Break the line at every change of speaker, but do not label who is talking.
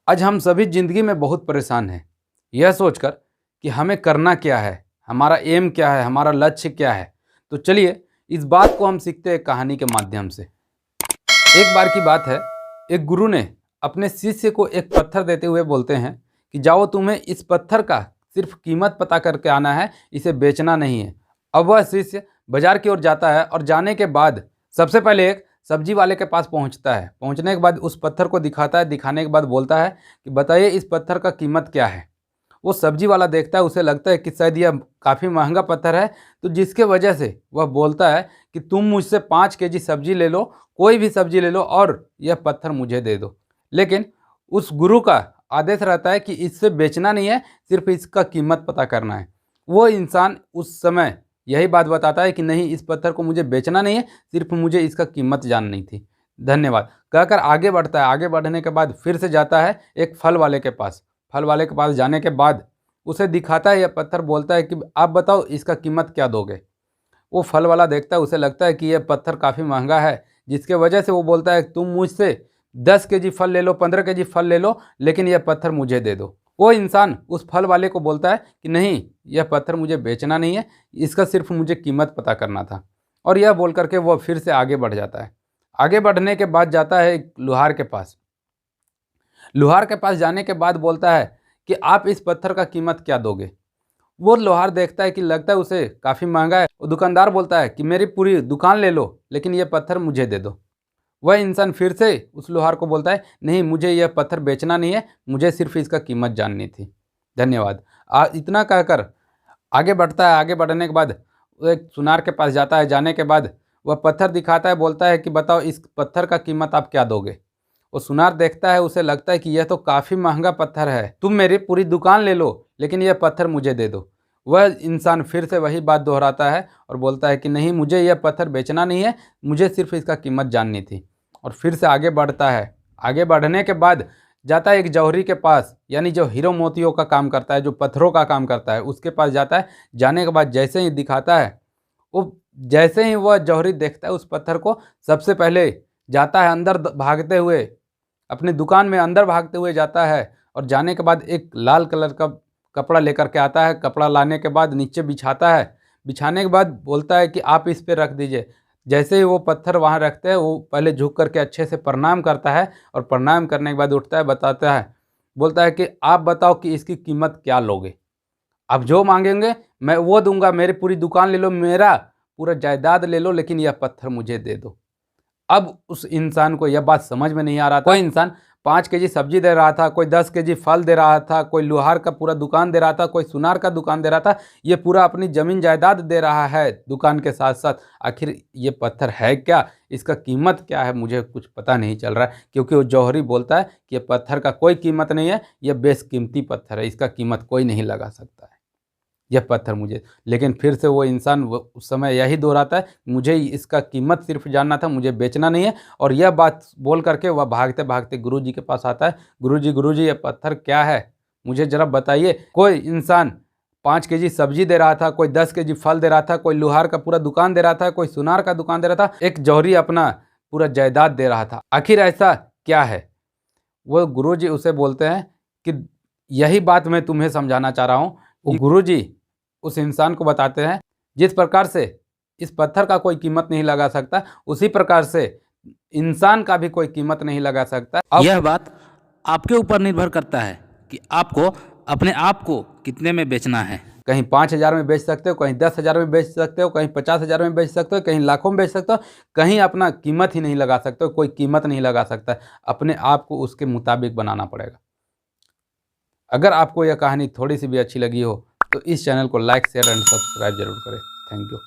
आज हम सभी ज़िंदगी में बहुत परेशान हैं, यह सोचकर कि हमें करना क्या है, हमारा एम क्या है, हमारा लक्ष्य क्या है। तो चलिए इस बात को हम सीखते हैं कहानी के माध्यम से। एक बार की बात है, एक गुरु ने अपने शिष्य को एक पत्थर देते हुए बोलते हैं कि जाओ, तुम्हें इस पत्थर का सिर्फ कीमत पता करके आना है, इसे बेचना नहीं है। अब वह शिष्य बाजार की ओर जाता है और जाने के बाद सबसे पहले एक सब्जी वाले के पास पहुंचता है। पहुंचने के बाद उस पत्थर को दिखाता है, दिखाने के बाद बोलता है कि बताइए इस पत्थर का कीमत क्या है। वो सब्जी वाला देखता है, उसे लगता है कि शायद यह काफ़ी महंगा पत्थर है, तो जिसके वजह से वह बोलता है कि तुम मुझसे 5 केजी सब्जी ले लो, कोई भी सब्जी ले लो और यह पत्थर मुझे दे दो। लेकिन उस गुरु का आदेश रहता है कि इससे बेचना नहीं है, सिर्फ इसका कीमत पता करना है। वो इंसान उस समय यही बात बताता है कि नहीं, इस पत्थर को मुझे बेचना नहीं है, सिर्फ मुझे इसका कीमत जाननी थी, धन्यवाद कहकर आगे बढ़ता है। आगे बढ़ने के बाद फिर से जाता है एक फल वाले के पास। फल वाले के पास जाने के बाद उसे दिखाता है यह पत्थर, बोलता है कि आप बताओ इसका कीमत क्या दोगे। वो फल वाला देखता है, उसे लगता है कि यह पत्थर काफ़ी महंगा है, जिसके वजह से वो बोलता है तुम मुझसे 10 केजी फल ले लो, 15 केजी फल ले लो, लेकिन यह पत्थर मुझे दे दो। वो इंसान उस फल वाले को बोलता है कि नहीं, यह पत्थर मुझे बेचना नहीं है, इसका सिर्फ मुझे कीमत पता करना था। और यह बोल करके वह फिर से आगे बढ़ जाता है। आगे बढ़ने के बाद जाता है एक लोहार के पास। लोहार के पास जाने के बाद बोलता है कि आप इस पत्थर का कीमत क्या दोगे। वो लोहार देखता है कि लगता है उसे काफ़ी महंगा है। वो दुकानदार बोलता है कि मेरी पूरी दुकान ले लो, लेकिन यह पत्थर मुझे दे दो। वह इंसान फिर से उस लोहार को बोलता है नहीं, मुझे यह पत्थर बेचना नहीं है, मुझे सिर्फ इसका कीमत जाननी थी, धन्यवाद। इतना कहकर आगे बढ़ता है। आगे बढ़ने के बाद वो एक सुनार के पास जाता है। जाने के बाद वह पत्थर दिखाता है, बोलता है कि बताओ इस पत्थर का कीमत आप क्या दोगे। वो सुनार देखता है, उसे लगता है कि यह तो काफ़ी महंगा पत्थर है, तुम मेरी पूरी दुकान ले लो, लेकिन यह पत्थर मुझे दे दो। वह इंसान फिर से वही बात दोहराता है और बोलता है कि नहीं, मुझे यह पत्थर बेचना नहीं है, मुझे सिर्फ इसका कीमत जाननी थी। और फिर से आगे बढ़ता है। आगे बढ़ने के बाद जाता है एक जौहरी के पास, यानी जो हीरो मोतियों का काम करता है, जो पत्थरों का काम करता है, उसके पास जाता है। जाने के बाद जैसे ही दिखाता है, वो जैसे ही वह जौहरी देखता है उस पत्थर को, सबसे पहले जाता है अंदर भागते हुए, अपनी दुकान में अंदर भागते हुए जाता है। और जाने के बाद एक लाल कलर का कपड़ा लेकर के आता है। कपड़ा लाने के बाद नीचे बिछाता है। बिछाने के बाद बोलता है कि आप इस पे रख दीजिए। जैसे ही वो पत्थर वहाँ रखते हैं, वो पहले झुक करके अच्छे से प्रणाम करता है और प्रणाम करने के बाद उठता है, बताता है, बोलता है कि आप बताओ कि इसकी कीमत क्या लोगे। आप जो मांगेंगे मैं वो दूंगा, मेरी पूरी दुकान ले लो, मेरा पूरा जायदाद ले लो, लेकिन यह पत्थर मुझे दे दो। अब उस इंसान को यह बात समझ में नहीं आ रहा था। कोई इंसान 5 केजी सब्जी दे रहा था, कोई 10 केजी फल दे रहा था, कोई लोहार का पूरा दुकान दे रहा था, कोई सुनार का दुकान दे रहा था। ये पूरा अपनी जमीन जायदाद दे रहा है दुकान के साथ साथ। आखिर ये पत्थर है क्या, इसका कीमत क्या है, मुझे कुछ पता नहीं चल रहा है। क्योंकि वो जौहरी बोलता है कि ये पत्थर का कोई कीमत नहीं है, यह बेशकीमती पत्थर है, इसका कीमत कोई नहीं लगा सकता है, यह पत्थर मुझे। लेकिन फिर से वो इंसान उस समय यही दोहराता है, मुझे इसका कीमत सिर्फ जानना था, मुझे बेचना नहीं है। और यह बात बोल करके वह भागते भागते गुरुजी के पास आता है। गुरुजी ये पत्थर क्या है, मुझे जरा बताइए। कोई इंसान 5 केजी सब्जी दे रहा था, कोई 10 केजी फल दे रहा था, कोई लोहार का पूरा दुकान दे रहा था, कोई सुनार का दुकान दे रहा था, एक जौहरी अपना पूरा जायदाद दे रहा था। आखिर ऐसा क्या है। वो गुरुजी उसे बोलते हैं कि यही बात मैं तुम्हें समझाना चाह रहा हूँ। वो गुरुजी उस इंसान को बताते हैं, जिस प्रकार से इस पत्थर का कोई कीमत नहीं लगा सकता, उसी प्रकार से इंसान का भी कोई कीमत नहीं लगा सकता।
अब यह बात आपके ऊपर निर्भर करता है कि आपको अपने आप को कितने में बेचना है।
कहीं 5,000 में बेच सकते हो, कहीं 10,000 में बेच सकते हो, कहीं 50,000 में बेच सकते हो, कहीं लाखों में बेच सकते हो, कहीं अपना कीमत ही नहीं लगा सकते हो। कोई कीमत नहीं लगा सकता, अपने आप को उसके मुताबिक बनाना पड़ेगा। अगर आपको यह कहानी थोड़ी सी भी अच्छी लगी हो तो इस चैनल को लाइक, शेयर एंड सब्सक्राइब जरूर करें। Thank you.